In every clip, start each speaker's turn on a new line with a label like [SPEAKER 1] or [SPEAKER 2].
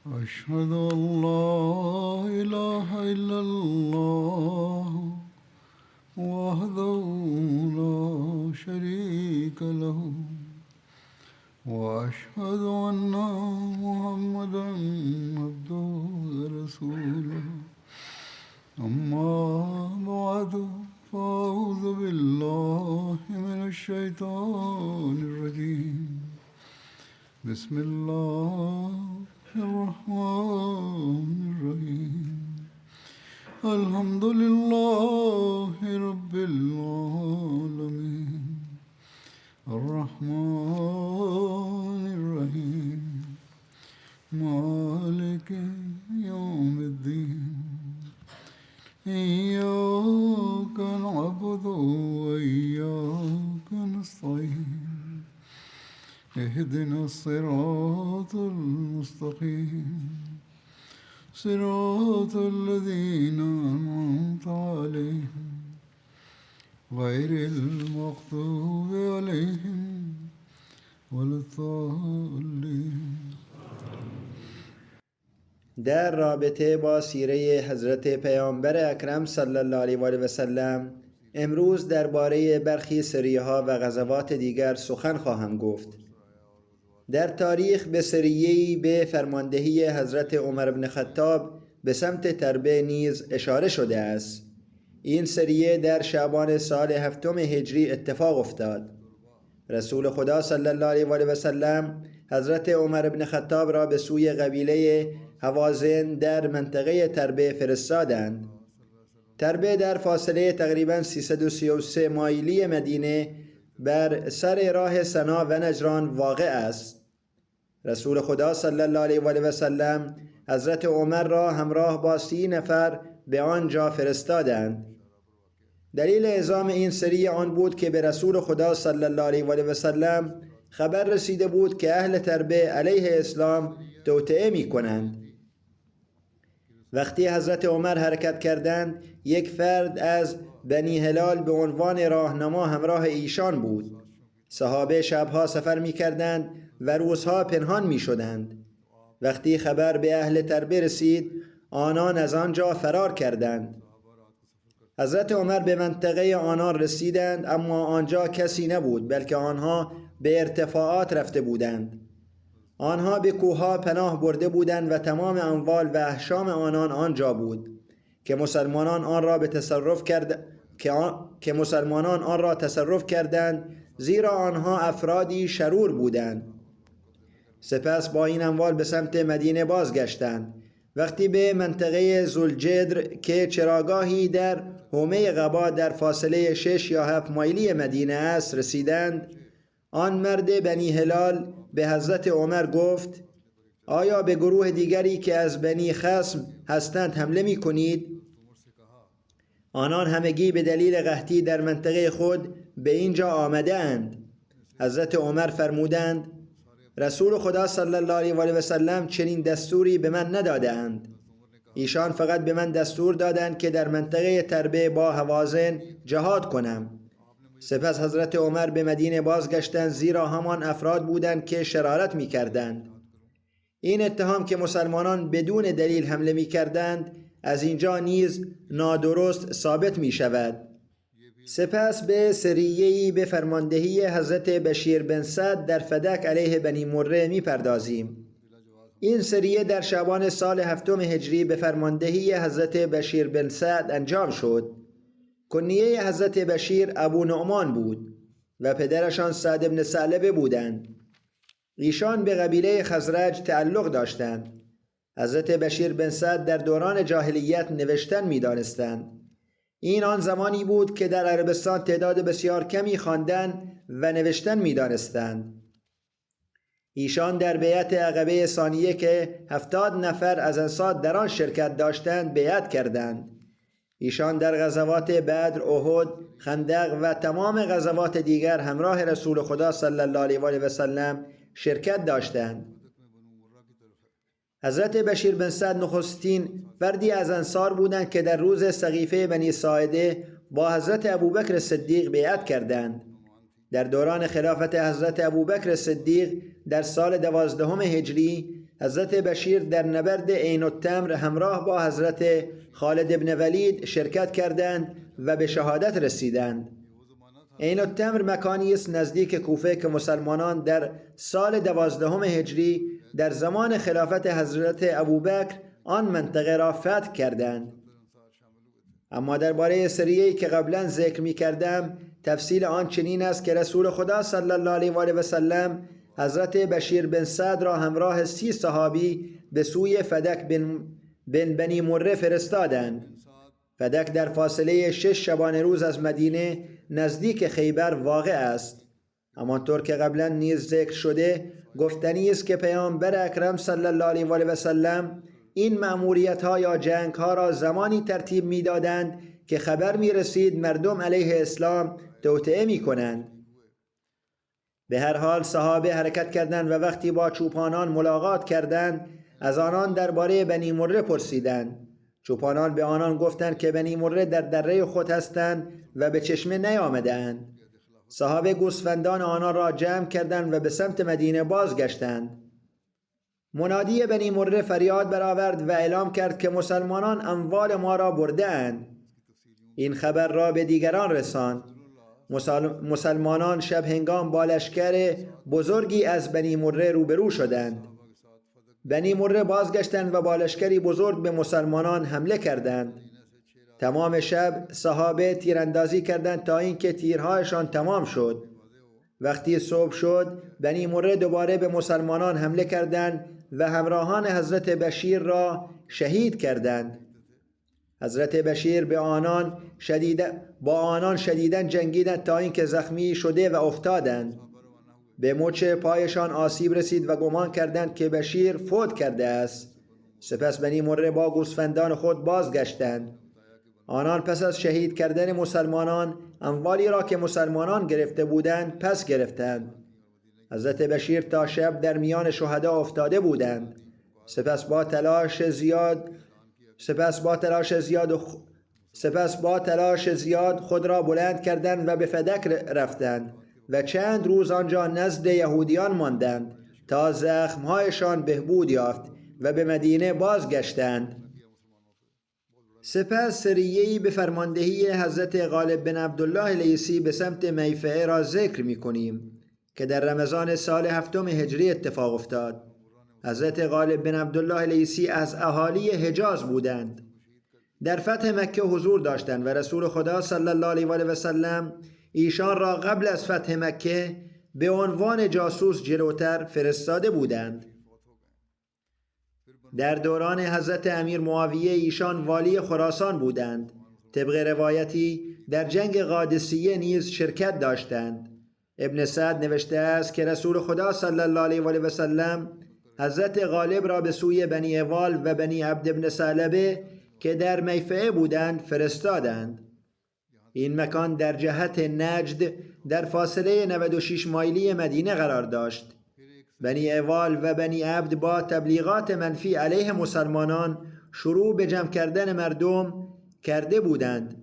[SPEAKER 1] أشهد أن لا إله إلا الله وحده لا شريك له وأشهد أن محمدا عبده ورسوله أما بعد فأعوذ بالله من الشيطان الرجيم بسم الله الرحمن الرحيم الحمد لله رب العالمين الرحمن الرحيم مالك يوم الدين إياك نعبد وإياك نستعين اهدنا الصراط المستقيم صراط الذين أنعمت عليهم غير المغضوب عليهم ولا الضالين.
[SPEAKER 2] در رابطه با سیره حضرت پیامبر اکرم صلی الله علیه و آله و سلم امروز درباره برخی سریه‌ها و غزوات دیگر سخن خواهم گفت. در تاریخ به سریه‌ای به فرماندهی حضرت عمر بن خطاب به سمت تربه نیز اشاره شده است. این سریه در شعبان سال 7 هجری اتفاق افتاد. رسول خدا صلی الله علیه و آله و سلم حضرت عمر بن خطاب را به سوی قبیله هوازن در منطقه تربه فرستادند. تربه در فاصله تقریباً 333 مایلی مدینه بر سر راه سنا و نجران واقع است. رسول خدا صلی الله علیه و آله و سلم حضرت عمر را همراه با 30 نفر به آنجا فرستادند. دلیل اعزام این سریه آن بود که به رسول خدا صلی الله علیه و آله و سلم خبر رسیده بود که اهل تربه علیه اسلام توطئه می کنند. وقتی حضرت عمر حرکت کردند، یک فرد از بنی هلال به عنوان راهنما همراه ایشان بود. صحابه شبها سفر می کردند و روزها پنهان می شدند. وقتی خبر به اهل تربه رسید، آنان از آنجا فرار کردند. حضرت عمر به منطقه آنان رسیدند، اما آنجا کسی نبود، بلکه آنها به ارتفاعات رفته بودند. آنها به کوهها پناه برده بودند و تمام اموال و احشام آنان آنجا بود که مسلمانان آن را تصرف کردند، زیرا آنها افرادی شرور بودند. سپس با این اموال به سمت مدینه بازگشتند. وقتی به منطقه ذوالجدر که چراگاهی در حومه قبا در فاصله 6 یا 7 مایلی مدینه است رسیدند، آن مرد بنی هلال به حضرت عمر گفت: آیا به گروه دیگری که از بنی خصم هستند حمله می کنید؟ آنان همگی به دلیل قحطی در منطقه خود به اینجا آمده اند. حضرت عمر فرمودند: رسول خدا صلی الله علیه و آله و سلم چنین دستوری به من نداده اند. ایشان فقط به من دستور دادند که در منطقه تربه با هوازن جهاد کنم. سپس حضرت عمر به مدینه بازگشتند، زیرا همان افراد بودند که شرارت می کردند. این اتهام که مسلمانان بدون دلیل حمله می کردند از اینجا نیز نادرست ثابت می شود. سپس به سریه‌ای به فرماندهی حضرت بشیر بن سعد در فدک علیه بنی مره می پردازیم. این سریه در شعبان سال 7 هجری به فرماندهی حضرت بشیر بن سعد انجام شد. کنیه حضرت بشیر ابو نعمان بود و پدرشان سعد بن ثعلبه بودند. ایشان به قبیله خزرج تعلق داشتند. حضرت بشیر بن سعد در دوران جاهلیت نوشتن می دانستند. این آن زمانی بود که در عربستان تعداد بسیار کمی خواندن و نوشتن می دانستند. ایشان در بیعت عقبه ثانیه که 70 نفر از انصار در آن شرکت داشتند بیعت کردند. ایشان در غزوات بدر، احد، خندق و تمام غزوات دیگر همراه رسول خدا صلی الله علیه و آله و سلم شرکت داشتند. حضرت بشیر بن سعد نخستین فردی از انصار بودند که در روز سقیفه بنی ساعده با حضرت ابوبکر صدیق بیعت کردند. در دوران خلافت حضرت ابوبکر صدیق در سال 12 هجری حضرت بشیر در نبرد عین التمر همراه با حضرت خالد ابن ولید شرکت کردند و به شهادت رسیدند. عین التمر مکانی است نزدیک کوفه که مسلمانان در سال 12 هجری در زمان خلافت حضرت ابوبکر آن منطقه را فتح کردند. اما درباره سریه‌ای که قبلا ذکر می کردم تفصیل آن چنین است که رسول خدا صلی الله علیه و آله و سلم حضرت بشیر بن سعد را همراه 30 صحابی به سوی فدک بن بنی مره فرستادند. فدک در فاصله 6 شبانه روز از مدینه نزدیک خیبر واقع است. همانطور که قبلا نیز ذکر شده گفتنی است که پیامبر اکرم صلی الله علیه و آله و سلم این مأموریت‌ها یا جنگ‌ها را زمانی ترتیب می‌دادند که خبر می‌رسید مردم علیه اسلام توطئه می‌کنند. به هر حال صحابه حرکت کردند و وقتی با چوپانان ملاقات کردند از آنان درباره بنی مره پرسیدند. چوپانان به آنان گفتند که بنی مره در دره خود هستند و به چشمه نیامده‌اند. صحابه گوسفندان آنان را جمع کردند و به سمت مدینه بازگشتند. منادی بنی مره فریاد برآورد و اعلام کرد که مسلمانان اموال ما را برده‌اند. این خبر را به دیگران رساند. مسلمانان شب هنگام با لشکر بزرگی از بنی مره روبرو شدند. بنی مره بازگشتند و با لشکری بزرگ به مسلمانان حمله کردند. تمام شب صحابه تیراندازی کردند تا اینکه تیرهایشان تمام شد. وقتی صبح شد بنی مره دوباره به مسلمانان حمله کردند و همراهان حضرت بشیر را شهید کردند. حضرت بشیر با آنان شدیداً جنگیدند تا اینکه زخمی شده و افتادند. به مچ پایشان آسیب رسید و گمان کردند که بشیر فوت کرده است. سپس بنی مره با گوسفندان خود بازگشتند. آنان پس از شهید کردن مسلمانان اموالی را که مسلمانان گرفته بودند پس گرفتند. حضرت بشیر تا شب در میان شهدا افتاده بودند. سپس با تلاش زیاد خود را بلند کردند و به فدک رفتند و چند روز آنجا نزد یهودیان ماندند تا زخمهایشان بهبود یافت و به مدینه بازگشتند. سپس سریه‌ای به فرماندهی حضرت غالب بن عبدالله لیثی به سمت میفعه را ذکر می کنیم که در رمضان سال 7 هجری اتفاق افتاد. حضرت غالب بن عبدالله لیثی از اهالی حجاز بودند. در فتح مکه حضور داشتند و رسول خدا صلی الله علیه و آله و سلم ایشان را قبل از فتح مکه به عنوان جاسوس جلوتر فرستاده بودند. در دوران حضرت امیر معاویه ایشان والی خراسان بودند. طبق روایتی در جنگ قادسیه نیز شرکت داشتند. ابن سعد نوشته است که رسول خدا صلی الله علیه و آله و سلم حضرت غالب را به سوی بنی اوال و بنی عبد بن ثعلبه که در میفعه بودند فرستادند. این مکان در جهت نجد در فاصله 96 مایلی مدینه قرار داشت. بنی اوال و بنی عبد با تبلیغات منفی علیه مسلمانان شروع به جمع کردن مردم کرده بودند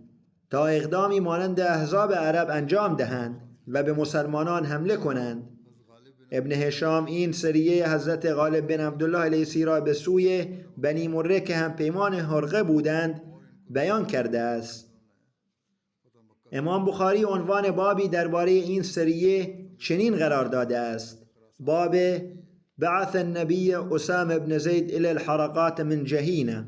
[SPEAKER 2] تا اقدامی مانند احزاب عرب انجام دهند و به مسلمانان حمله کنند. ابن هشام این سریه حضرت غالب بن عبدالله لیثی را به سوی بنی مره که هم پیمان حرقه بودند بیان کرده است. امام بخاری عنوان بابی درباره این سریه چنین قرار داده است: باب بعث النبی اسامه بن زید الی الحرقات من جهینه،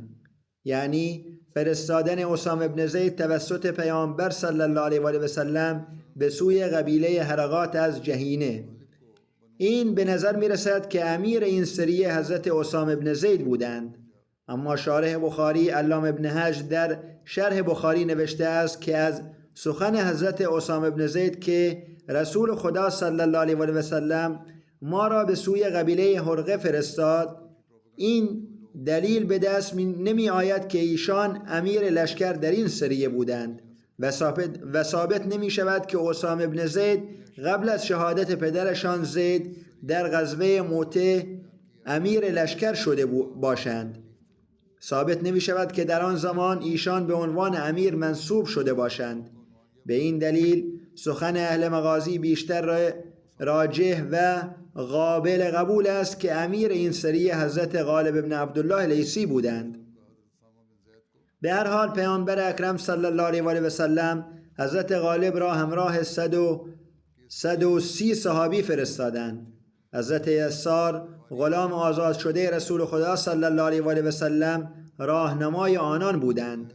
[SPEAKER 2] یعنی فرستادن اسامه بن زید توسط پیامبر صلی الله علیه و آله و سلم به سوی قبیله حرقات از جهینه. این به نظر می رسد که امیر این سریه حضرت اسامه بن زید بودند، اما شارح بخاری علامه ابن حجر در شرح بخاری نوشته است که از سخن حضرت اسامه بن زید که رسول خدا صلی الله علیه و آله و سلم ما را به سوی قبیله حرقه فرستاد، این دلیل به دست نمی آید که ایشان امیر لشکر در این سریه بودند و ثابت نمی شود که اسامه بن زید قبل از شهادت پدرشان زید در غزوه موته امیر لشکر شده باشند. ثابت نمی شود که در آن زمان ایشان به عنوان امیر منصوب شده باشند. به این دلیل سخن اهل مغازی بیشتر راجح و قابل قبول است که امیر این سریه حضرت غالب ابن عبدالله لیثی بودند. به هر حال پیامبر اکرم صلی الله علیه و آله و سلم حضرت غالب را همراه 130 صحابی فرستادند. حضرت یسار غلام آزاد شده رسول خدا صلی الله علیه و آله و سلم راهنمای آنان بودند.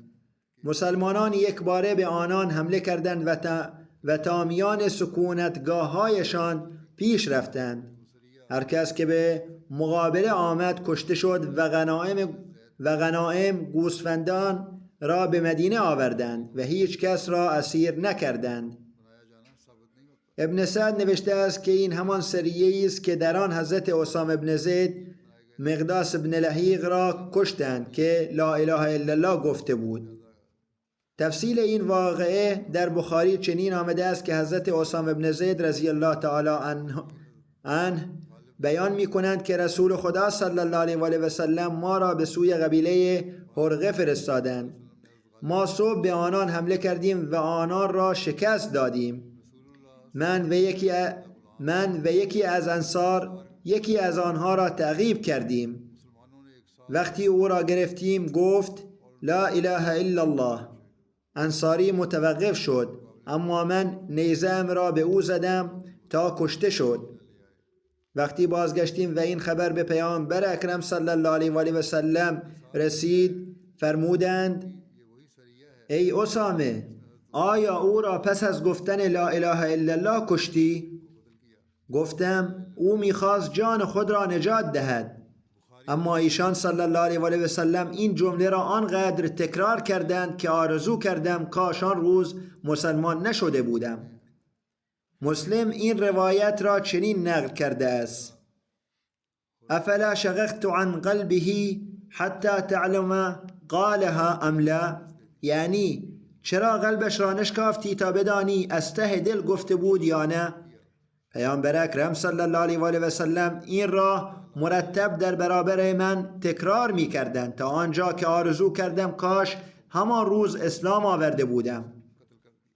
[SPEAKER 2] مسلمانان یک باره به آنان حمله کردند و تا میان سکونتگاه‌هایشان پیش رفتند. هر کس که به مقابله آمد کشته شد و غنایم گوسفندان را به مدینه آوردند و هیچ کس را اسیر نکردند. ابن سعد نوشته است که این همان سریه است که در آن حضرت اسامه بن زید مقداس بن لحیق را کشتند که لا اله الا الله گفته بود. تفصیل این واقعه در بخاری چنین آمده است که حضرت اسامه بن زید رضی الله تعالی عنه بیان می کنند که رسول خدا صلی الله علیه و آله و سلم ما را به سوی قبیله هرقه فرستادند. ما صبح به آنان حمله کردیم و آنان را شکست دادیم. من و یکی از انصار یکی از آنها را تعقیب کردیم. وقتی او را گرفتیم گفت لا اله الا الله. انصاری متوقف شد، اما من نیزه‌ام را به او زدم تا کشته شد. وقتی بازگشتیم و این خبر به پیامبر اکرم صلی الله علیه و آله و سلم رسید، فرمودند ای اسامه، آیا او را پس از گفتن لا اله الا الله کشتی؟ گفتم او می‌خواست جان خود را نجات دهد. اما ایشان صلی الله علیه و آله و سلم این جمله را آنقدر تکرار کردند که آرزو کردم کاش آن روز مسلمان نشده بودم. مسلم این روایت را چنین نقل کرده است: افلا شققت عن قلبه حتی تعلم قالها ام لا، یعنی چرا قلبش را نشکافتی تا بدانی از ته دل گفته بود یا نه؟ پیامبر اکرم صلی الله علیه و آله و سلم این را مرتب در برابر من تکرار می کردند تا آنجا که آرزو کردم کاش همان روز اسلام آورده بودم.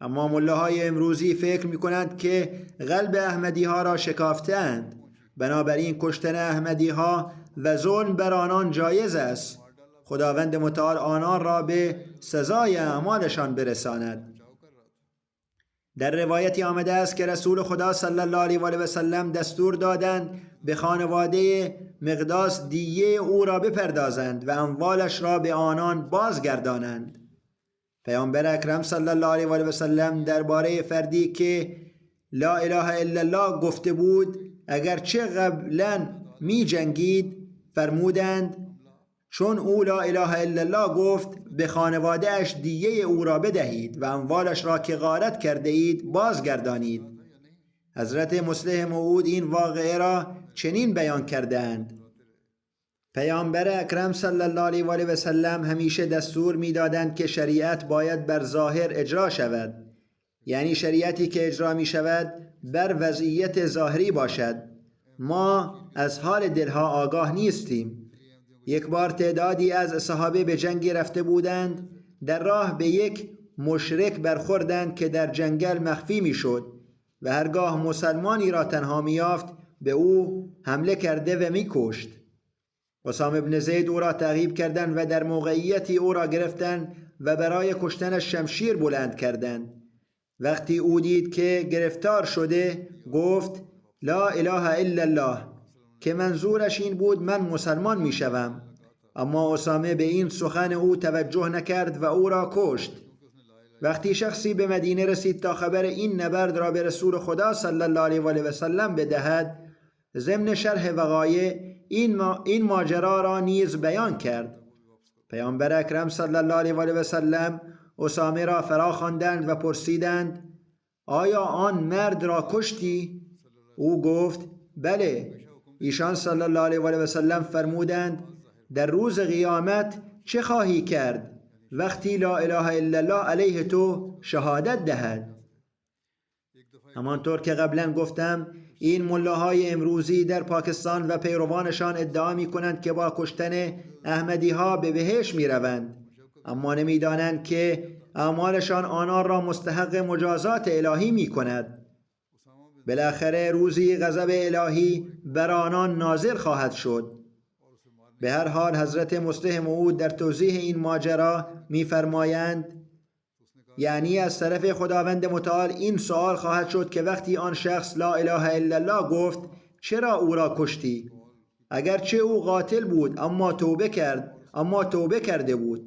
[SPEAKER 2] اما ملاهای امروزی فکر می کنند که قلب احمدی ها را شکافتند، بنابراین کشتن احمدی ها و ظلم بر آنان جایز است. خداوند متعال آنان را به سزای اعمالشان برساند. در روایتی آمده است که رسول خدا صلی الله علیه و آله و سلم دستور دادند به خانواده مقداس دیه او را بپردازند و اموالش را به آنان بازگردانند. پیامبر اکرم صلی الله علیه و آله و سلم درباره فردی که لا اله الا الله گفته بود اگرچه قبلا می جنگید فرمودند چون او لا اله الا الله گفت به خانواده اش دیه او را بدهید و اموالش را که غارت کرده اید بازگردانید. حضرت مصلح موعود این واقعه را چنین بیان کردند: پیامبر اکرم صلی الله علیه و آله و سلم همیشه دستور می‌دادند که شریعت باید بر ظاهر اجرا شود، یعنی شریعتی که اجرا می شود بر وضعیت ظاهری باشد. ما از حال دلها آگاه نیستیم. یک بار تعدادی از صحابه به جنگی رفته بودند. در راه به یک مشرک برخوردند که در جنگل مخفی می شد و هرگاه مسلمانی را تنها می یافت به او حمله کرده و می کشت. اسامه بن زید او را تعقیب کردند و در موقعیتی او را گرفتند و برای کشتنش شمشیر بلند کردند. وقتی او دید که گرفتار شده گفت لا اله الا الله، که منظورش این بود من مسلمان می شوم. اما اسامه به این سخن او توجه نکرد و او را کشت. وقتی شخصی به مدینه رسید تا خبر این نبرد را به رسول خدا صلی الله علیه و آله و سلم بدهد، ضمن شرح وقایع این ماجرا را نیز بیان کرد. پیامبر اکرم صلی الله علیه و آله و سلم اسامه را فرا خواندند و پرسیدند آیا آن مرد را کشتی؟ او گفت بله. ایشان صلی الله علیه و آله و سلم فرمودند در روز قیامت چه خواهی کرد وقتی لا اله الا الله علیه تو شهادت دهد؟ همانطور که قبلا گفتم این ملاهای امروزی در پاکستان و پیروانشان ادعا می کنند که با کشتن احمدی ها به بهشت می روند، اما نمی دانند که اعمالشان آنان را مستحق مجازات الهی می کند. بالاخره روزی غضب الهی بر آنان نازل خواهد شد. به هر حال حضرت مصلح موعود در توضیح این ماجرا می‌فرمایند یعنی از طرف خداوند متعال این سوال خواهد شد که وقتی آن شخص لا اله الا الله گفت چرا او را کشتی؟ اگرچه او قاتل بود اما توبه کرده بود.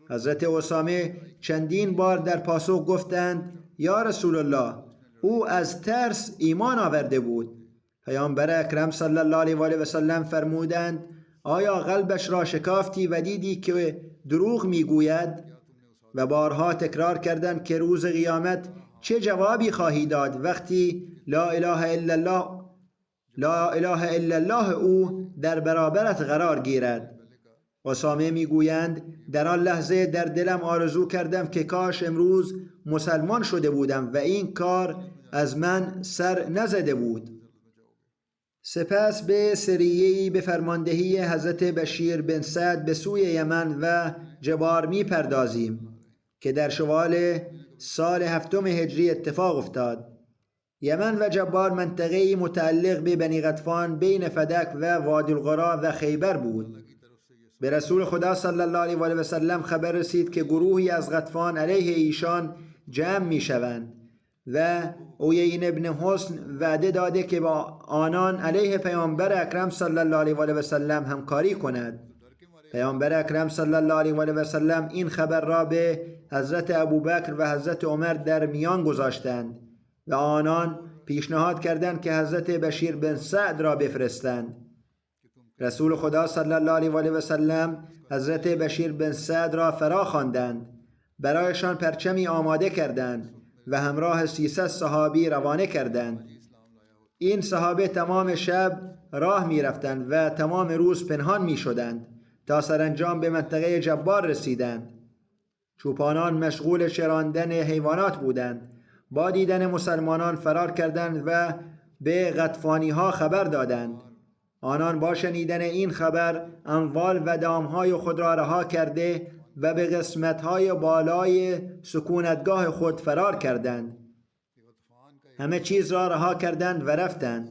[SPEAKER 2] حضرت اسامه چندین بار در پاسخ گفتند یا رسول الله او از ترس ایمان آورده بود. پیامبر اکرم صلی الله علیه و آله و سلم فرمودند آیا قلبش را شکافتی و دیدی که دروغ میگوید؟ و بارها تکرار کردند که روز قیامت چه جوابی خواهی داد وقتی لا اله الا الله او در برابرت قرار گیرد. اسامه میگویند در آن لحظه در دلم آرزو کردم که کاش امروز مسلمان شده بودم و این کار از من سر نزده بود. سپس به سریه‌ای به فرماندهی حضرت بشیر بن سعد به سوی یمن و جبار میپردازیم که در شوال سال 7 هجری اتفاق افتاد. یمن و جبار منطقه‌ای متعلق به بنی غطفان بین فدک و وادی القرا و خیبر بود. به رسول خدا صلی الله علیه و آله و سلم خبر رسید که گروهی از غطفان علیه ایشان جمع میشوند و عیین ابن حسن وعده داده که با آنان علیه پیامبر اکرم صلی الله علیه و آله و سلم همکاری کند. پیامبر اکرم صلی الله علیه و آله و سلم این خبر را به حضرت ابوبکر و حضرت عمر در میان گذاشتند و آنان پیشنهاد کردند که حضرت بشیر بن سعد را بفرستند. رسول خدا صلی الله علیه و آله و سلم حضرت بشیر بن سعد را فرا خواندند، برایشان پرچمی آماده کردند و همراه 300 صحابی روانه کردند. این صحابه تمام شب راه می رفتند و تمام روز پنهان می شدند تا سرانجام به منطقه جبار رسیدند. چوپانان مشغول چراندن حیوانات بودند. با دیدن مسلمانان فرار کردند و به غطفانی ها خبر دادند. آنان با شنیدن این خبر اموال و دامهای خود را رها کرده و به قسمت‌های بالای سکونتگاه خود فرار کردند. همه چیز را رها کردند و رفتند.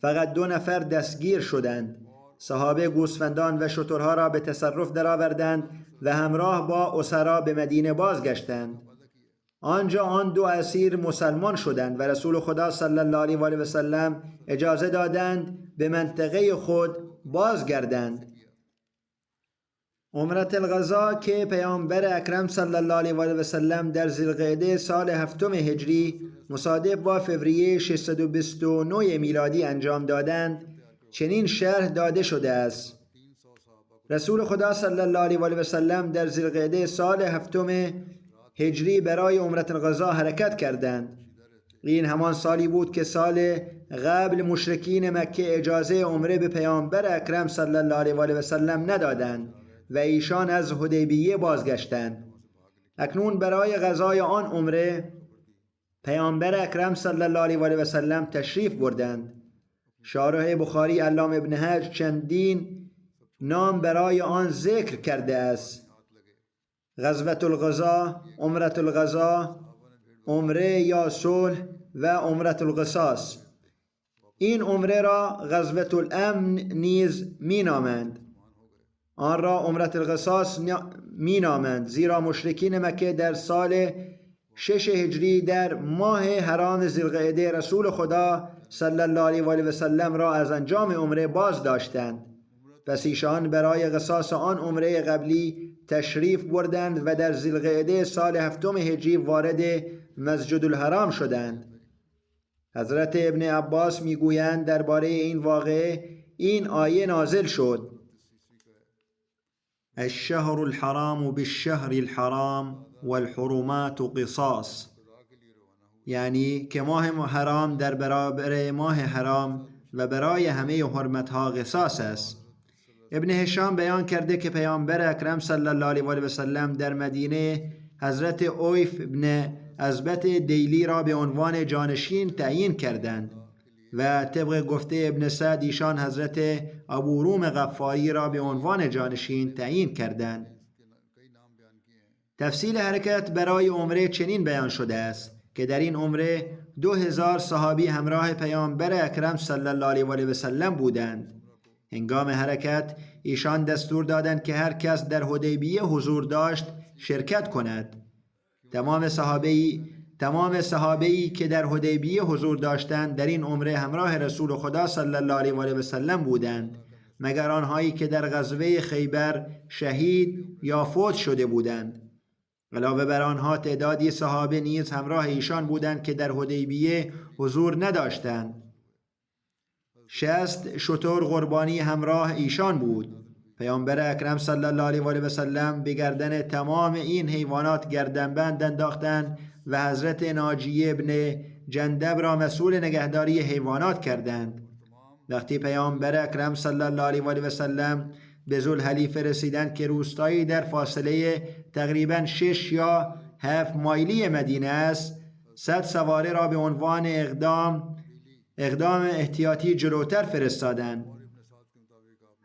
[SPEAKER 2] فقط 2 نفر دستگیر شدند. صحابه گوسفندان و شترها را به تصرف درآوردند و همراه با اسرا به مدینه بازگشتند. آنجا آن 2 اسیر مسلمان شدند و رسول خدا صلی الله علیه و آله و سلم اجازه دادند به منطقه خود بازگردند. عمرت القضا که پیامبر اکرم صلی الله علیه و آله و سلم در ذوالقعده سال 7 هجری مصادف با فوریه 629 میلادی انجام دادند چنین شرح داده شده است: رسول خدا صلی الله علیه و آله و سلم در ذوالقعده سال 7 هجری برای عمرت القضا حرکت کردند. این همان سالی بود که سال قبل مشرکین مکه اجازه عمره به پیامبر اکرم صلی الله علیه و آله و سلم ندادند و ایشان از حدیبیه بازگشتند. اکنون برای قضای آن عمره پیامبر اکرم صلی الله علیه و آله و سلم تشریف بردند. شارح بخاری علامه ابن حجر چندین نام برای آن ذکر کرده است: غزوة القضا، عمرت القضا، عمره یا صلح و عمرت القصاص. این عمره را غزوة الامن نیز می نامند. آن را عمرت القصاص می نامند زیرا مشرکین مکه در سال 6 هجری در ماه حرام ذوالقعده رسول خدا صلی الله علیه و آله و سلم را از انجام عمره باز داشتند. پس ایشان برای قصاص آن عمره قبلی تشریف بردند و در ذوالقعده سال 7 هجری وارد مسجد الحرام شدند. حضرت ابن عباس میگویند درباره این واقعه این آیه نازل شد: الشهر الحرام بالشهر الحرام والحرمات قصاص، یعنی که ماه حرام در برابر ماه حرام و برای همه حرمتها قصاص است. ابن هشام بیان کرده که پیامبر اکرم صلی الله علیه و آله و سلم در مدینه حضرت اویف ابن ازبت دیلی را به عنوان جانشین تعیین کردند و طبق گفته ابن سعد ایشان حضرت ابو روم غفاری را به عنوان جانشین تعیین کردند. تفصیل حرکت برای عمره چنین بیان شده است که در این عمره 2000 صحابی همراه پیامبر اکرم صلی الله علیه و آله و سلم بودند. هنگام حرکت ایشان دستور دادند که هر کس در حدیبیه حضور داشت شرکت کند. تمام صحابه‌ای که در حدیبیه حضور داشتند در این عمره همراه رسول خدا صلی الله علیه و آله و سلم بودند، مگر آنهایی که در غزوه خیبر شهید یا فوت شده بودند. علاوه بر آنها تعدادی صحابه نیز همراه ایشان بودند که در حدیبیه حضور نداشتند. 60 شتر قربانی همراه ایشان بود. پیامبر اکرم صلی الله علیه و آله و سلم به گردن تمام این حیوانات گردنبند انداختند و حضرت ناجی ابن جندب را مسئول نگهداری حیوانات کردند. وقتی پیامبر اکرم صلی الله علیه و آله و سلم به ذوالحلیفه رسیدند که روستایی در فاصله تقریباً 6 یا 7 مایلی مدینه است، 100 سواره را به عنوان اقدام احتیاطی جلوتر فرستادند.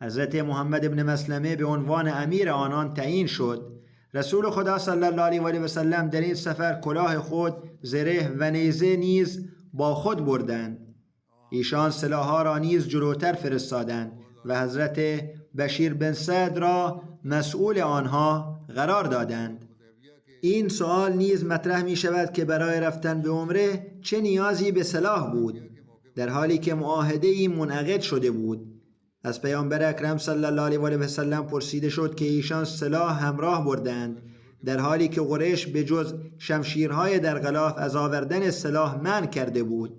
[SPEAKER 2] حضرت محمد ابن مسلمه به عنوان امیر آنان تعیین شد. رسول خدا صلی الله علیه و آله و سلم در این سفر کلاه خود، زره و نیزه نیز با خود بردند. ایشان سلاح‌ها را نیز جلوتر فرستادند و حضرت بشیر بن سعد را مسئول آنها قرار دادند. این سوال نیز مطرح می شود که برای رفتن به عمره چه نیازی به سلاح بود، در حالی که معاهده‌ای منعقد شده بود. از پیامبر اکرم صلی الله علیه و آله و سلم پرسیده شد که ایشان سلاح همراه بردند، در حالی که قریش به جز شمشیرهای در غلاف از آوردن سلاح منع کرده بود.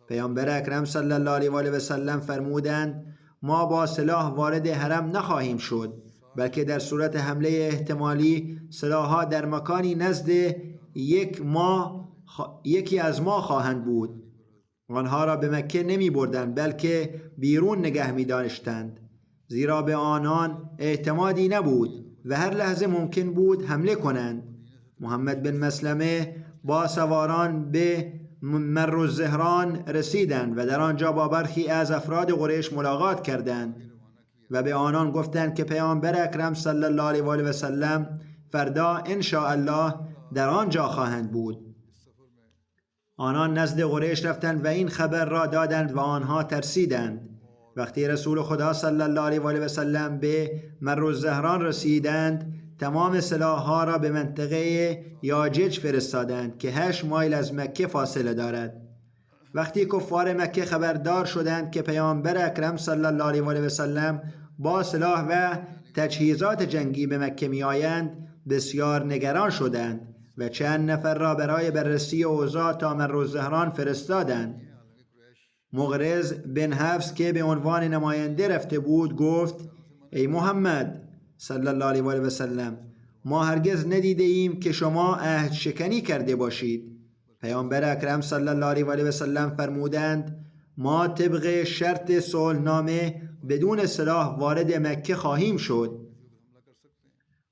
[SPEAKER 2] پیامبر اکرم صلی الله علیه و آله و سلم فرمودند: ما با سلاح وارد حرم نخواهیم شد، بلکه در صورت حمله احتمالی سلاح‌ها در مکانی نزد یکی از ما خواهند بود. آنها را به مکه نمی بردند، بلکه بیرون نگه می داشتند، زیرا به آنان اعتمادی نبود و هر لحظه ممکن بود حمله کنند. محمد بن مسلمه با سواران به مرالزهران رسیدند و در آنجا با برخی از افراد قریش ملاقات کردند و به آنان گفتند که پیامبر اکرم صلی الله علیه و آله و سلم فردا ان شاء الله در آنجا خواهند بود. آنان نزد قریش رفتند و این خبر را دادند و آنها ترسیدند. وقتی رسول خدا صلی الله علیه و آله و سلم به مرالزهران رسیدند، تمام سلاح‌ها را به منطقه یاجج فرستادند که 8 مایل از مکه فاصله دارد. وقتی کفار مکه خبردار شدند که پیامبر اکرم صلی الله علیه و آله و سلم با سلاح و تجهیزات جنگی به مکه میآیند، بسیار نگران شدند و چند نفر را برای بررسی اوضاع تا مرالزهران فرستادند. مغرض بن حفص که به عنوان نماینده رفته بود گفت: ای محمد صلی الله علیه و آله و سلم، ما هرگز ندیده ایم که شما عهد شکنی کرده باشید. پیامبر اکرم صلی الله علیه و آله و سلم فرمودند: ما طبق شرط صلحنامه بدون سلاح وارد مکه خواهیم شد.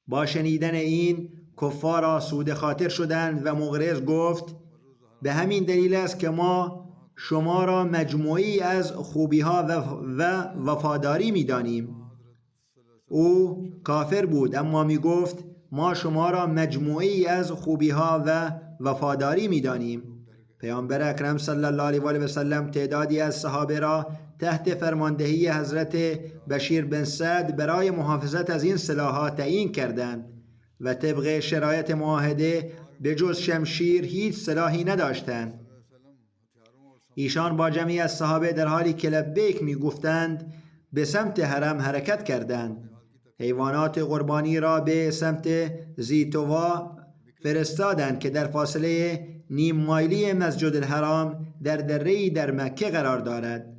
[SPEAKER 2] با شنیدن این کفار آسوده خاطر شدند و مغرض گفت: به همین دلیل است که ما شما را مجموعی از خوبی‌ها و وفاداری می‌دانیم. او کافر بود، اما می گفت ما شما را مجموعی از خوبی‌ها و وفاداری می‌دانیم. پیامبر اکرم صلی الله علیه و آله و سلم تعدادی از صحابه را تحت فرماندهی حضرت بشیر بن سعد برای محافظت از این سلاح‌ها تعیین کردند و طبق شرایط معاهده به جز شمشیر هیچ سلاحی نداشتند. ایشان با جمعی از صحابه در حالی که لبیک می گفتند به سمت حرم حرکت کردند. حیوانات قربانی را به سمت زیتوا فرستادند که در فاصله نیم مایلی مسجد الحرام در دره‌ای در مکه قرار دارد.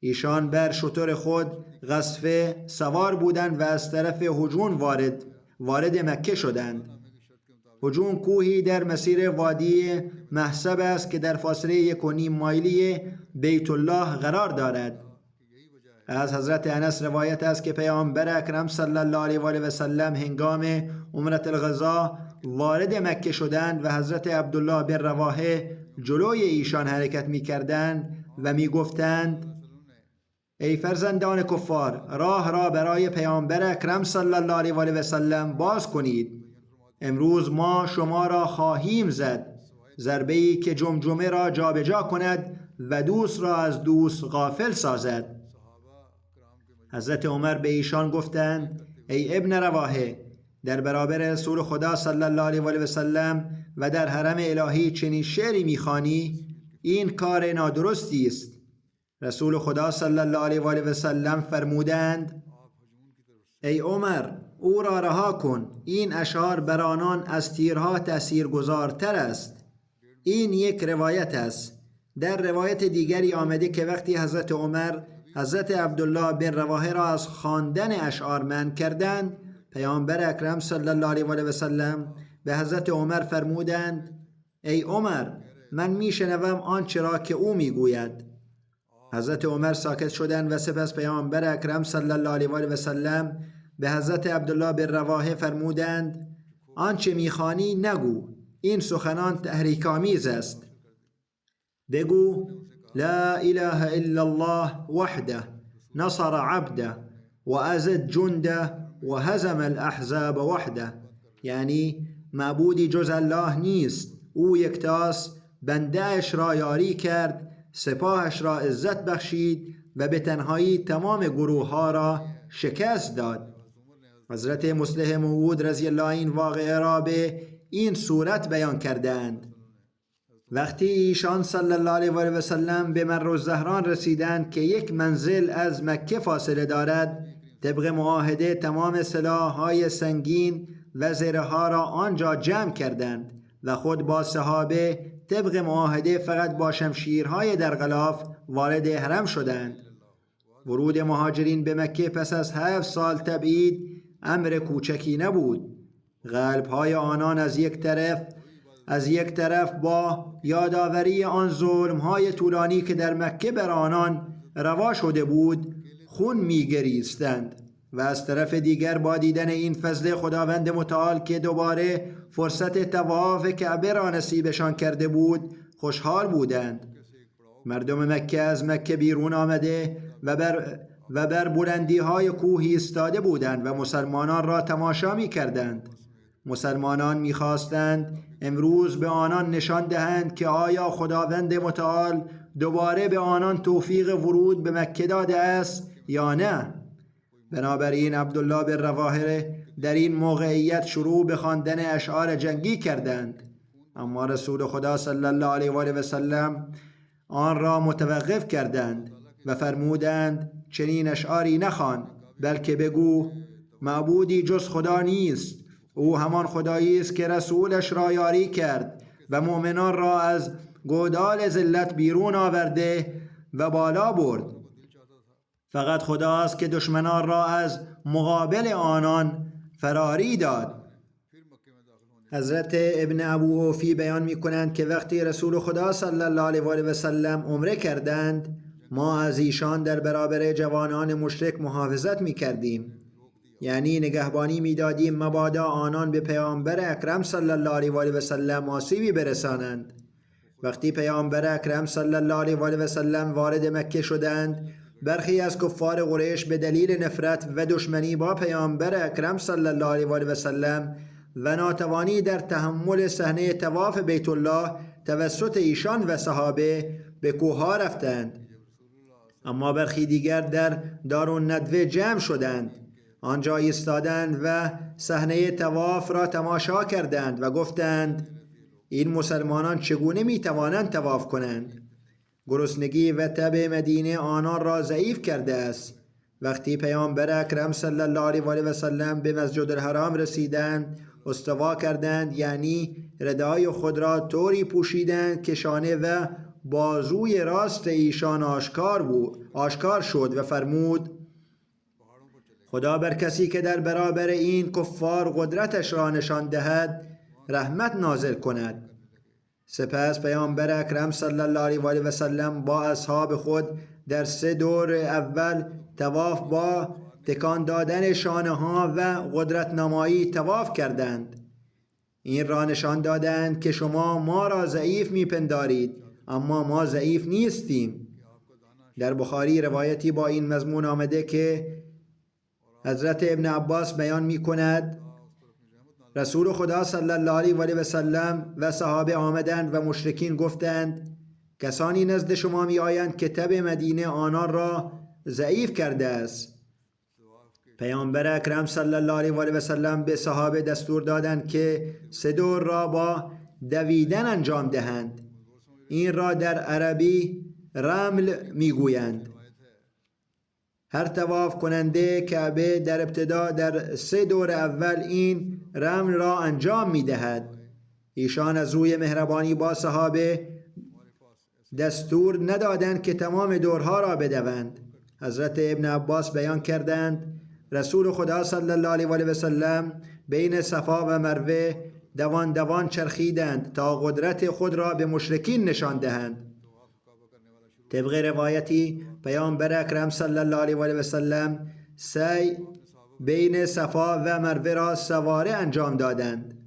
[SPEAKER 2] ایشان بر شتر خود غصفه سوار بودند و از طرف هجون وارد مکه شدند. هجون کوهی در مسیر وادی محسب است که در فاصله 1.5 مایلی بیت الله قرار دارد. از حضرت انس روایت است که پیامبر اکرم صلی الله علیه و آله و سلم هنگام عمرت القضا وارد مکه شدند و حضرت عبدالله بن رواحه جلوی ایشان حرکت می کردند و می گفتند: ای فرزندان کفار، راه را برای پیامبر اکرم صلی الله علیه و آله و سلم باز کنید. امروز ما شما را خواهیم زد. ضربه‌ای که جمجمه را جابجا کند و دوست را از دوست غافل سازد. حضرت عمر به ایشان گفتند: ای ابن رواحه، در برابر رسول خدا صلی الله علیه و سلم و در حرم الهی چنین شعری می‌خوانی؟ این کار نادرستی است. رسول خدا صلی الله علیه و سلم فرمودند: ای عمر، او را رها کن، این اشعار بر آنان از تیرها تأثیرگذارتر است. این یک روایت است. در روایت دیگری آمده که وقتی حضرت عمر حضرت عبدالله بن رواحه را از خواندن اشعار منع کردند، پیامبر اکرم صلی الله علیه و سلم به حضرت عمر فرمودند: ای عمر، من میشنوم آنچه را که او میگوید. حضرت عمر ساکت شدند و سپس پیامبر اکرم صلی الله علیه و سلم به حضرت عبدالله بن رواحه فرمودند: آنچه میخوانی نگو، این سخنان تحریک‌آمیز است. بگو: لا اله الا الله وحده نصر عبده و ازد جنده و هزم الاحزاب وحده. یعنی معبودی جز الله نیست، او یکتاست، بنده اش را یاری کرد، سپاهش را عزت بخشید و به تنهایی تمام گروه ها را شکست داد. حضرت مصلح موعود رضی الله این واقعه را به این صورت بیان کردند: وقتی ایشان صلی الله علیه و سلم به مر الزهران رسیدند که یک منزل از مکه فاصله دارد، طبق معاهده تمام سلاح‌های سنگین و زره ها را آنجا جمع کردند و خود با صحابه طبق معاهده فقط با شمشیرهای در غلاف وارد حرم شدند. ورود مهاجرین به مکه پس از 7 سال تبعید امر کوچکی نبود. قلب‌های آنان از یک طرف با یادآوری آن ظلم‌های طولانی که در مکه بر آنان روا شده بود خون می‌گریستند و از طرف دیگر با دیدن این فضل خداوند متعال که دوباره فرصت طواف کعبه را نصیبشان کرده بود خوشحال بودند. مردم مکه از مکه بیرون آمده و بر بلندی‌های کوه ایستاده بودند و مسلمانان را تماشا می‌کردند. مسلمانان می‌خواستند امروز به آنان نشان دهند که آیا خداوند متعال دوباره به آنان توفیق ورود به مکه داده است یا نه. بنابراین عبدالله بن رواحه در این موقعیت شروع به خواندن اشعار جنگی کردند، اما رسول خدا صلی الله علیه و سلم آن را متوقف کردند و فرمودند: چنین اشعاری نخوان، بلکه بگو معبودی جز خدا نیست، او همان خدایی است که رسولش را یاری کرد و مؤمنان را از گودال ذلت بیرون آورده و بالا برد. فقط خداست که دشمنان را از مقابل آنان فراری داد. حضرت ابن ابو اوفی بیان می کنند که وقتی رسول خدا صلی الله علیه و سلم عمره کردند، ما از ایشان در برابر جوانان مشرک محافظت می کردیم، یعنی نگهبانی می دادیم مبادا آنان به پیامبر اکرم صلی الله علیه و سلم آسیبی برسانند. وقتی پیامبر اکرم صلی الله علیه و سلم وارد مکه شدند، برخی از کفار قریش به دلیل نفرت و دشمنی با پیامبر اکرم صلی الله علیه و سلم و ناتوانی در تحمل صحنه طواف بیت الله توسط ایشان و صحابه به کوه‌ها رفتند. اما برخی دیگر در دارالندوه جمع شدند، آنجا ایستادند و صحنه طواف را تماشا کردند و گفتند: این مسلمانان چگونه میتوانند طواف کنند؟ گرسنگی و تب مدینه آنان را ضعیف کرده است. وقتی پیامبر اکرم صلی الله علیه و سلم به مسجد الحرام رسیدند، استوا کردند، یعنی ردای خود را طوری پوشیدند که شانه و بازوی راست ایشان آشکار شد و فرمود: خدا بر کسی که در برابر این کفار قدرتش را نشان دهد رحمت نازل کند. سپس پیامبر اکرم صلی الله علیه و سلم با اصحاب خود در 3 دور اول طواف با تکان دادن شانه ها و قدرت نمایی طواف کردند. این را نشان دادند که شما ما را ضعیف میپندارید، اما ما ضعیف نیستیم. در بخاری روایتی با این مضمون آمده که حضرت ابن عباس بیان می کند: رسول خدا صلی الله علیه و آله و سلم و صحابه آمدند و مشرکین گفتند کسانی نزد شما می آیند که تب مدینه آنان را ضعیف کرده است. پیامبر اکرم صلی الله علیه و آله و سلم به صحابه دستور دادند که 3 دور را با دویدن انجام دهند. این را در عربی رمل میگویند. هر طواف کننده کعبه در ابتدا در 3 دور اول این رمل را انجام می دهد. ایشان از روی مهربانی با صحابه دستور ندادند که تمام دورها را بدوند. حضرت ابن عباس بیان کردند رسول خدا صلی الله علیه و آله و سلم بین صفا و مروه دوان دوان چرخیدند تا قدرت خود را به مشرکین نشان دهند. طبق روایتی پیامبر اکرم صلی الله علیه و آله و سلم سعی بین صفا و مروه را سواره انجام دادند.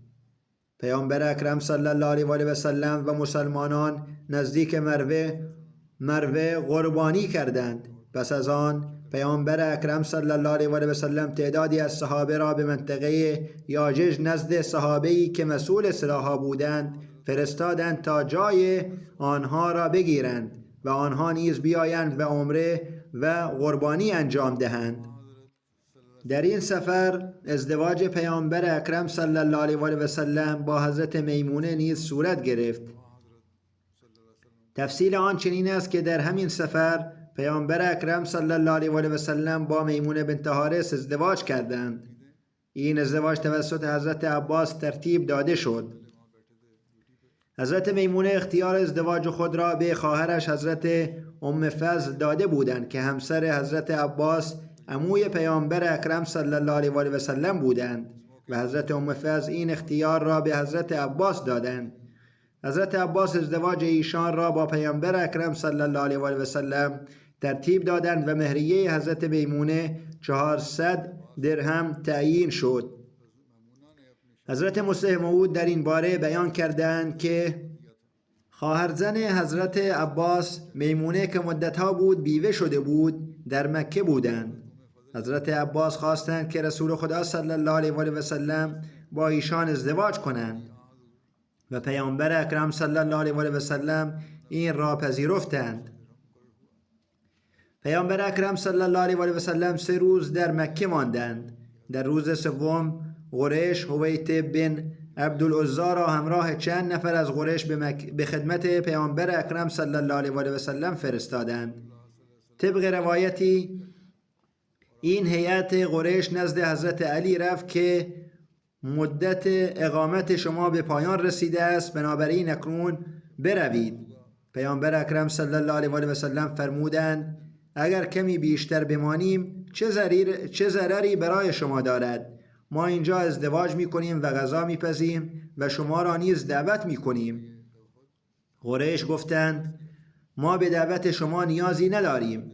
[SPEAKER 2] پیامبر اکرم صلی الله علیه و آله و سلم و مسلمانان نزدیک مروه قربانی کردند. پس از آن پیامبر اکرم صلی الله علیه و آله و سلم تعدادی از صحابه را به منطقه یاجج نزد صحابه‌ای که مسئول سلاح‌ها بودند فرستادند تا جای آنها را بگیرند و آنها نیز بیایند و عمره و قربانی انجام دهند. در این سفر ازدواج پیامبر اکرم صلی الله علیه و آله و سلم با حضرت میمونه نیز صورت گرفت. تفصیل آن چنین است که در همین سفر پیامبر اکرم صلی الله علیه و آله و سلم با میمونه بنت حارث ازدواج کردند. این ازدواج توسط حضرت عباس ترتیب داده شد. حضرت میمونه اختیار ازدواج خود را به خواهرش حضرت ام فضل داده بودند که همسر حضرت عباس عموی پیامبر اکرم صلی الله علیه و آله و سلم بودند و حضرت ام فضل این اختیار را به حضرت عباس دادند. حضرت عباس ازدواج ایشان را با پیامبر اکرم صلی الله علیه و آله و سلم ترتیب دادند و مهریه حضرت میمونه 400 درهم تعیین شد. حضرت مسیح موعود در این باره بیان کردند که خواهرزن حضرت عباس میمونه که مدتها بود بیوه شده بود در مکه بودند. حضرت عباس خواستند که رسول خدا صلی الله علیه و آله و سلم با ایشان ازدواج کنند و پیامبر اکرم صلی الله علیه و آله و سلم این را پذیرفتند. پیامبر اکرم صلی الله علیه و آله و سلم 3 روز در مکه ماندند. در روز سوم قریش هویت بن عبدالعزا را همراه چند نفر از قریش به خدمت پیامبر اکرم صلی الله علیه و آله و سلم فرستادند. طبق روایتی این هیئت قریش نزد حضرت علی رفت که مدت اقامت شما به پایان رسیده است، بنابراین اکنون بروید. پیامبر اکرم صلی الله علیه و آله و سلم فرمودند اگر کمی بیشتر بمانیم چه ضرری برای شما دارد؟ ما اینجا ازدواج میکنیم و غذا میپزیم و شما را نیز دعوت میکنیم. قریش گفتند ما به دعوت شما نیازی نداریم.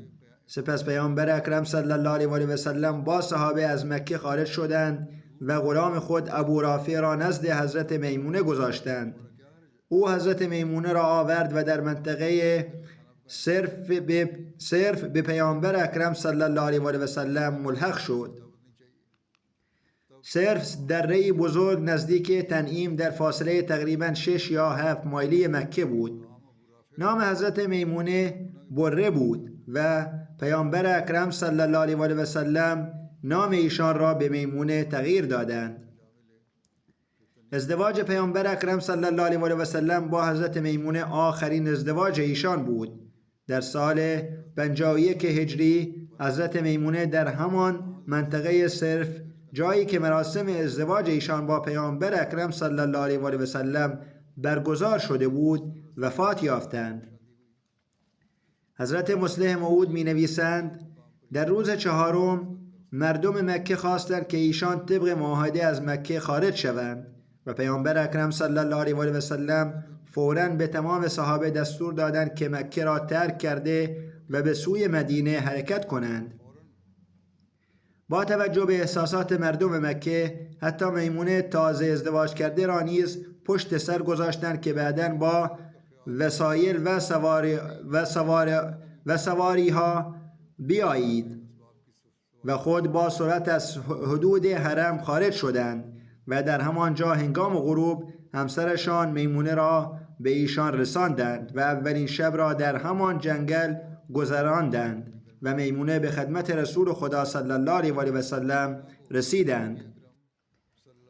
[SPEAKER 2] سپس پیامبر اکرم صلی الله علیه و آله و سلم با صحابه از مکه خارج شدند و غلام خود ابو رافع را نزد حضرت میمونه گذاشتند. او حضرت میمونه را آورد و در منطقه صرف به پیامبر اکرم صلی الله علیه و آله و سلم ملحق شد. صرف دره‌ای بزرگ نزدیک تنعیم در فاصله تقریبا 6 یا 7 مایلی مکه بود. نام حضرت میمونه بره بود و پیامبر اکرم صلی الله علیه و آله و سلم نام ایشان را به میمونه تغییر دادند. ازدواج پیامبر اکرم صلی الله علیه و آله و سلم با حضرت میمونه آخرین ازدواج ایشان بود. در سال 51 هجری حضرت میمونه در همان منطقه صرف، جایی که مراسم ازدواج ایشان با پیامبر اکرم صلی الله علیه و آله و سلم برگزار شده بود وفات یافتند. حضرت مسیح موعود می نویسند در روز 4 مردم مکه خواستند که ایشان طبق معاهده از مکه خارج شوند و پیامبر اکرم صلی الله علیه و آله و سلم فوراً به تمام صحابه دستور دادند که مکه را ترک کرده و به سوی مدینه حرکت کنند. با توجه به احساسات مردم مکه حتی میمونه تازه ازدواج کرده را نیز پشت سر گذاشتند که بعداً با وسایل و سواری ها بیایید و خود با سرعت از حدود حرم خارج شدند. و در همانجا هنگام غروب همسرشان میمونه را به ایشان رساندند و اولین شب را در همان جنگل گذراندند و میمونه به خدمت رسول خدا صلی الله علیه و سلم رسیدند.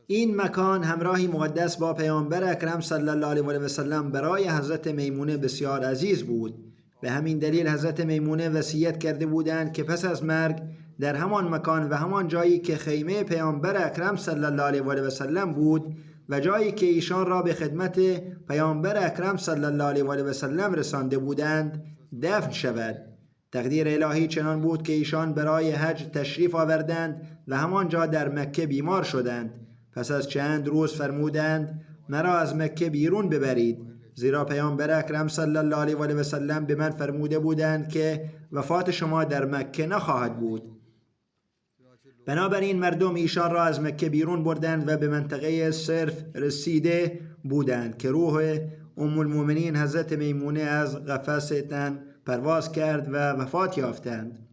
[SPEAKER 2] این مکان همراهی مقدس با پیامبر اکرم صلی الله علیه و سلم برای حضرت میمونه بسیار عزیز بود. به همین دلیل حضرت میمونه وصیت کرده بودند که پس از مرگ در همان مکان و همان جایی که خیمه پیامبر اکرم صلی الله علیه و سلم بود و جایی که ایشان را به خدمت پیامبر اکرم صلی الله علیه و سلم رسانده بودند دفن شود. تقدیر الهی چنان بود که ایشان برای حج تشریف آوردند و همانجا در مکه بیمار شدند. پس از چند روز فرمودند مرا از مکه بیرون ببرید، زیرا پیامبر اکرم صلی الله علیه و سلم به من فرموده بودند که وفات شما در مکه نخواهد بود. بنابراین مردم ایشان را از مکه بیرون بردند و به منطقه صرف رسیده بودند که روح ام المؤمنین حضرت میمونه از قفس تن پرواز کرد و وفات یافتند.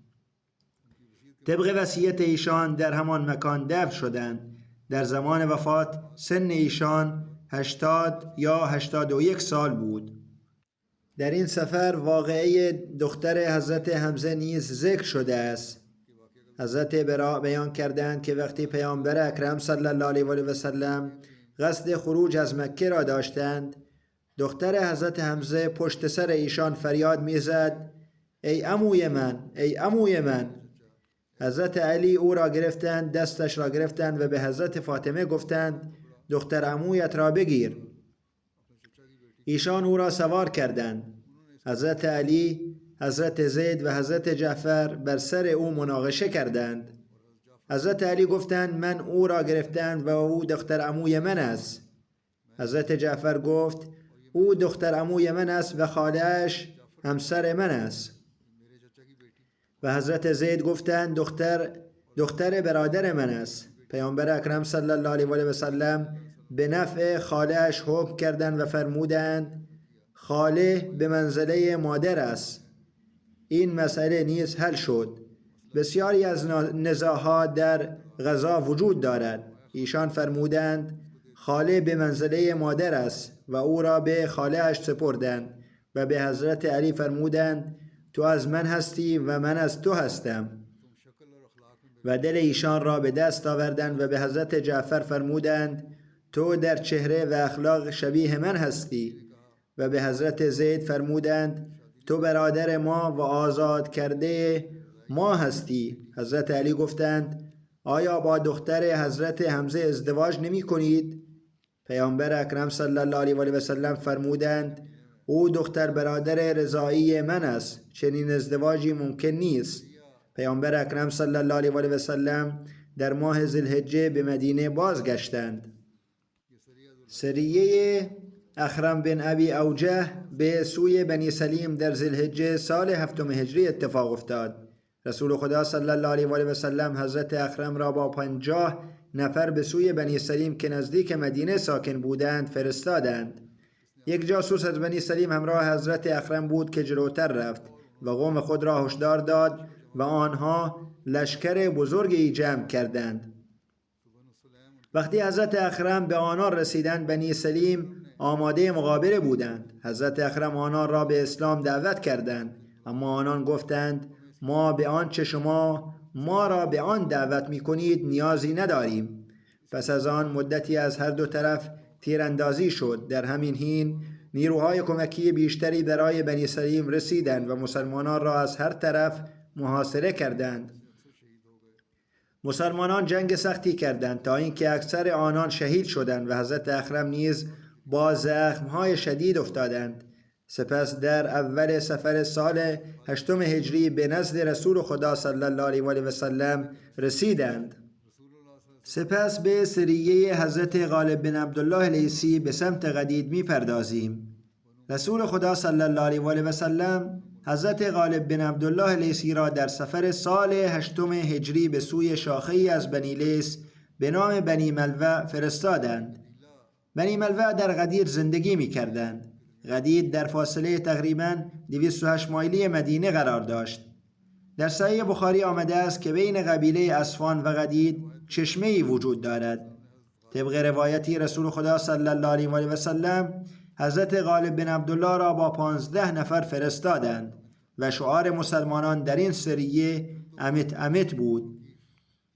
[SPEAKER 2] طبق وصیت ایشان در همان مکان دفن شدند. در زمان وفات سن ایشان 80 یا 81 سال بود. در این سفر واقعه دختر حضرت حمزه نیز ذکر شده است. حضرت برا بیان کردند که وقتی پیامبر اکرم صلی الله علیه و سلم قصد خروج از مکه را داشتند، دختر حضرت حمزه پشت سر ایشان فریاد میزد ای عموی من، ای عموی من. حضرت علی او را گرفتند، دستش را گرفتند و به حضرت فاطمه گفتند دختر عمویت را بگیر. ایشان او را سوار کردند. حضرت علی، حضرت زید و حضرت جعفر بر سر او مناقشه کردند. حضرت علی گفتند من او را گرفتند و او دختر عموی من است. حضرت جعفر گفت او دختر عموی من است و خاله‌اش همسر من است. و حضرت زید گفتند دختر برادر من است. پیامبر اکرم صلی الله علیه و سلم به نفع خاله‌اش حکم کردند و فرمودند خاله به منزله مادر است. این مسئله نیز حل شد. بسیاری از نزاعات در غزا وجود دارد. ایشان فرمودند خاله به منزله مادر است و او را به خاله‌اش سپردند و به حضرت علی فرمودند تو از من هستی و من از تو هستم و دل ایشان را به دست آوردند و به حضرت جعفر فرمودند تو در چهره و اخلاق شبیه من هستی و به حضرت زید فرمودند تو برادر ما و آزاد کرده ما هستی. حضرت علی گفتند آیا با دختر حضرت حمزه ازدواج نمی کنید؟ پیامبر اکرم صلی الله علیه و سلم فرمودند او دختر برادر رضایی من است، چنین ازدواجی ممکن نیست. پیامبر اکرم صلی الله علیه و سلم در ماه ذوالحجه به مدینه بازگشتند. سریه اخرم بن ابی اوجه به سوی بنی سلیم در ذوالحجه سال 7 هجری اتفاق افتاد. رسول خدا صلی الله علیه و سلم حضرت اخرم را با 50 نفر به سوی بنی سلیم که نزدیک مدینه ساکن بودند فرستادند. یک جاسوس از بنی سلیم همراه حضرت اخرم بود که جلوتر رفت و قوم خود را هشدار داد و آنها لشکر بزرگی جمع کردند. وقتی حضرت اخرم به آنان رسیدند بنی سلیم آماده مقابله بودند. حضرت اخرم آنان را به اسلام دعوت کردند، اما آنان گفتند ما به آنچه شما ما را به آن دعوت می کنید نیازی نداریم. پس از آن مدتی از هر دو طرف تیراندازی شد. در همین حین نیروهای کمکی بیشتری برای بنی سلیم رسیدند و مسلمانان را از هر طرف محاصره کردند. مسلمانان جنگ سختی کردند تا اینکه اکثر آنان شهید شدند و حضرت اخرم نیز با زخمهای شدید افتادند. سپس در اول سفر سال 8 هجری به نزد رسول خدا صلی الله علیه و سلم رسیدند. سپس به سریه حضرت غالب بن عبدالله لیثی به سمت قدید می پردازیم. رسول خدا صلی الله علیه و سلم حضرت غالب بن عبدالله لیثی را در سفر سال 8 هجری به سوی شاخه‌ای از بنی لیث به نام بنی ملوه فرستادند. بنی ملوه در قدید زندگی می کردند. قدید در فاصله تقریباً 208 مایلی مدینه قرار داشت. در صحیح بخاری آمده است که بین قبیله اصفان و قدید چشمه‌ای وجود دارد. طبق روایتی رسول خدا صلی الله علیه و سلم حضرت غالب بن عبدالله را با 15 نفر فرستادند و شعار مسلمانان در این سریه امت امت بود.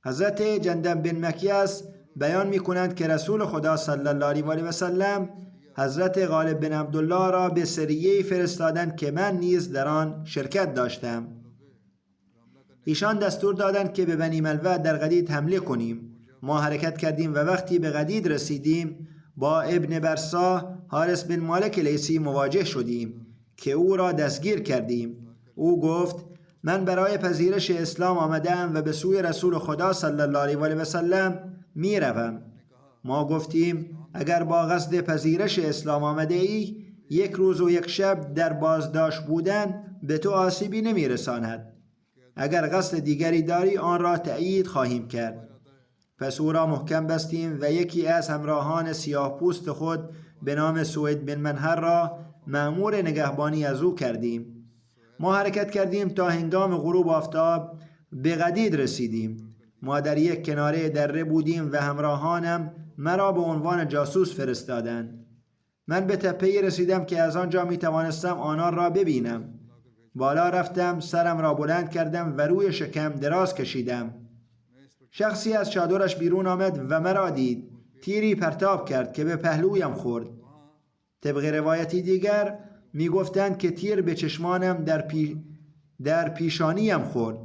[SPEAKER 2] حضرت جندب بن مکیاس بیان می کنند که رسول خدا صلی الله علیه و سلم حضرت غالب بن عبدالله را به سریه فرستادند که من نیز در آن شرکت داشتم. ایشان دستور دادند که به بنی ملوه در غدید حمله کنیم. ما حرکت کردیم و وقتی به غدید رسیدیم با ابن برسا حارس بن مالک لیثی مواجه شدیم که او را دستگیر کردیم. او گفت من برای پذیرش اسلام آمدم و به سوی رسول خدا صلی الله علیه و سلم می روم. ما گفتیم اگر با قصد پذیرش اسلام آمده ای 1 روز و 1 شب در بازداشت بودن به تو آسیبی نمی رساند. اگر قصد دیگری داری آن را تأیید خواهیم کرد. پس او را محکم بستیم و یکی از همراهان سیاه پوست خود به نام سوید بن منهر را مأمور نگهبانی از او کردیم. ما حرکت کردیم تا هنگام غروب آفتاب به غدید رسیدیم. ما در یک کناره دره بودیم و همراهانم مرا به عنوان جاسوس فرستادند. من به تپه‌ای رسیدم که از آنجا می توانستم آنان را ببینم. بالا رفتم، سرم را بلند کردم و روی شکم دراز کشیدم. شخصی از چادرش بیرون آمد و مرا دید. تیری پرتاب کرد که به پهلویم خورد. طبق روایتی دیگر می گفتند که تیر به چشمانم در پیشانیم خورد.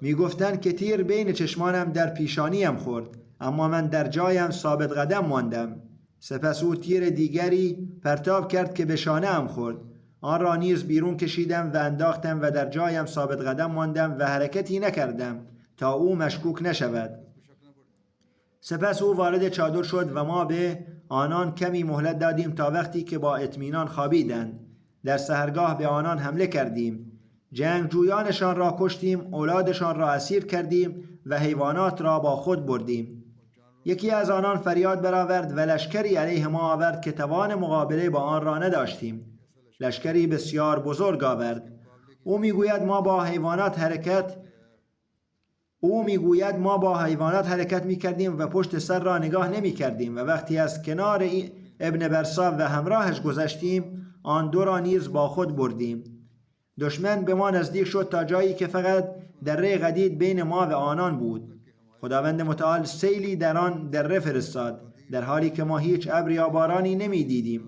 [SPEAKER 2] می گفتند که تیر بین چشمانم در پیشانیم خورد، اما من در جایم ثابت قدم ماندم. سپس او تیر دیگری پرتاب کرد که به شانه‌ام خورد. آن را نیز بیرون کشیدم و انداختم و در جایم ثابت قدم ماندم و حرکتی نکردم تا او مشکوک نشود. سپس او وارد چادر شد و ما به آنان کمی مهلت دادیم تا وقتی که با اطمینان خوابیدند. در سحرگاه به آنان حمله کردیم. جنگجویانشان را کشتیم، اولادشان را اسیر کردیم و حیوانات را با خود بردیم. یکی از آنان فریاد برآورد و لشکری علیه ما آورد که توان مقابله با آن را نداشتیم. لشکری بسیار بزرگ آورد. او میگوید ما با حیوانات حرکت می کردیم و پشت سر را نگاه نمی کردیم و وقتی از کنار ابن برسا و همراهش گذشتیم آن 2 را نیز با خود بردیم. دشمن به ما نزدیک شد تا جایی که فقط دره غدید بین ما و آنان بود. خداوند متعال سیلی در آن دره فرستاد در حالی که ما هیچ ابر یا بارانی نمی دیدیم.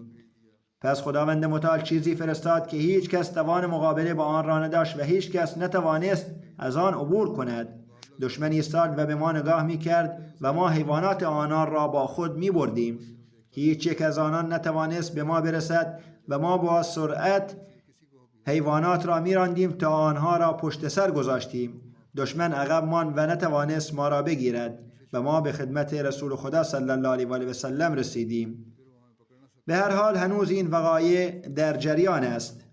[SPEAKER 2] پس خداوند متعال چیزی فرستاد که هیچ کس توان مقابله با آن را نداشت و هیچ کس نتوانست از آن عبور کند. دشمن ایستاد و به ما نگاه می کرد و ما حیوانات آنان را با خود می بردیم. هیچ یک از آنان نتوانست به ما برسد و ما با سرعت حیوانات را می راندیم تا آنها را پشت سر گذاشتیم. دشمن عقب ماند و نتوانست ما را بگیرد و ما به خدمت رسول خدا صلی الله علیه و سلم رسیدیم. به هر حال هنوز این وقایع در جریان است.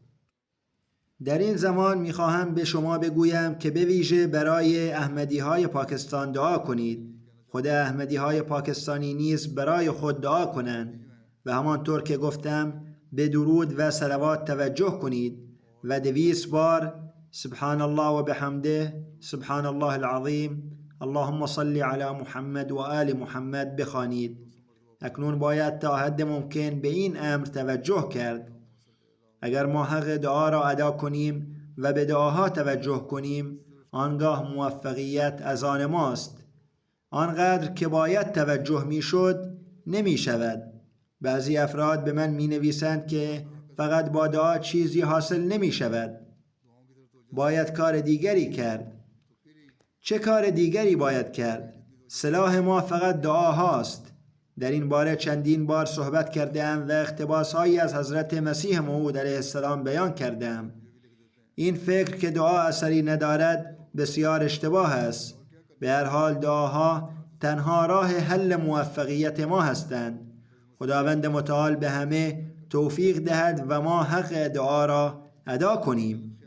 [SPEAKER 2] در این زمان میخواهم به شما بگویم که به ویژه برای احمدی‌های پاکستان دعا کنید. خود احمدی‌های پاکستانی نیز برای خود دعا کنند و همانطور که گفتم به درود و صلوات توجه کنید و 200 بار سبحان الله و بحمده سبحان الله العظیم اللهم صل علی محمد و آل محمد بخوانید. اکنون باید تا حد ممکن به این امر توجه کرد. اگر ما حق دعا را ادا کنیم و به دعاها توجه کنیم آنگاه موفقیت از آن ماست. آنقدر که باید توجه می شد نمی شود. بعضی افراد به من می نویسند که فقط با دعا چیزی حاصل نمی شود. باید کار دیگری کرد. چه کار دیگری باید کرد؟ سلاح ما فقط دعا هاست. در این باره چندین بار صحبت کردم و اقتباسهایی از حضرت مسیح موعود علیه السلام بیان کردم. این فکر که دعا اثری ندارد بسیار اشتباه است. به هر حال دعاها تنها راه حل موفقیت ما هستند. خداوند متعال به همه توفیق دهد و ما حق دعا را ادا کنیم.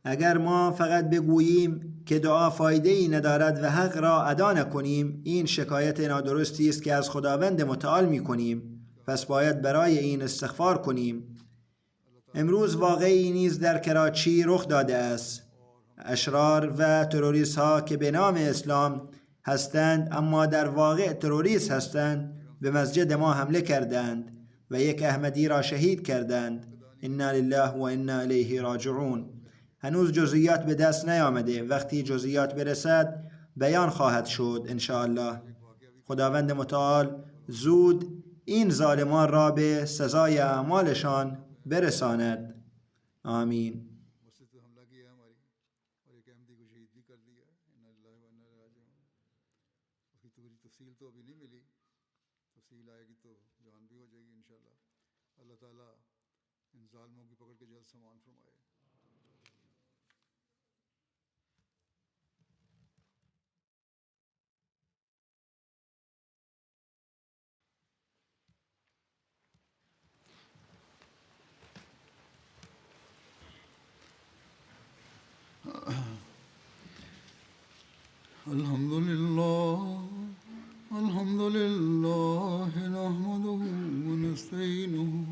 [SPEAKER 2] اگر ما فقط بگوییم که دعا فایده ای ندارد و حق را ادا نکنیم این شکایت نادرستی است که از خداوند متعال می کنیم. پس باید برای این استغفار کنیم. امروز واقعی نیز در کراچی رخ داده است. اشرار و تروریست ها که به نام اسلام هستند، اما در واقع تروریست هستند، به مسجد ما حمله کردند و یک احمدی را شهید کردند. انا لله و انا الیه راجعون. هنوز جزئیات به دست نیامده. وقتی جزئیات برسد بیان خواهد شد ان شاء الله. خداوند متعال زود این ظالمان را به سزای اعمالشان برساند. آمین.
[SPEAKER 1] الحمد لله نحمده ونستعينه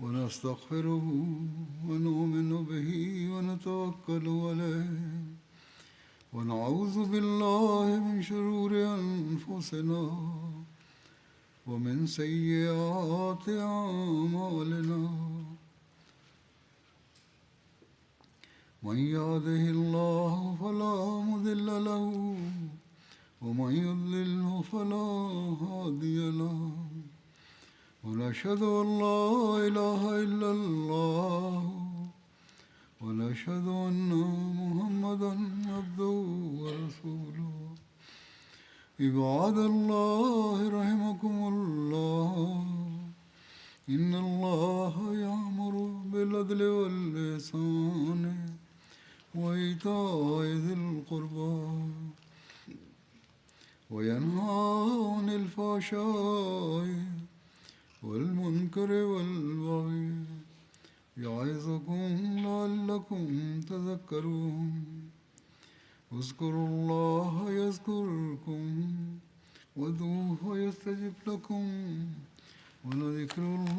[SPEAKER 1] ونستغفره ونؤمن به ونتوكل عليه ونعوذ بالله من شرور أنفسنا ومن سيئات أعمالنا. من يهده الله فلا مضل له ومن يضلله فلا هادي له ونشهد أن لا إله إلا الله ونشهد أن محمدا عبده ورسوله. عباد الله رحمكم الله، إن الله يأمر بالعدل والإحسان وإيتاء ذي القربى وينهى عن الفحشاء والمنكر والبغي يعظكم لعلكم تذكرون. اذكروا الله يذكركم وادعوه يستجب لكم ولذكر الله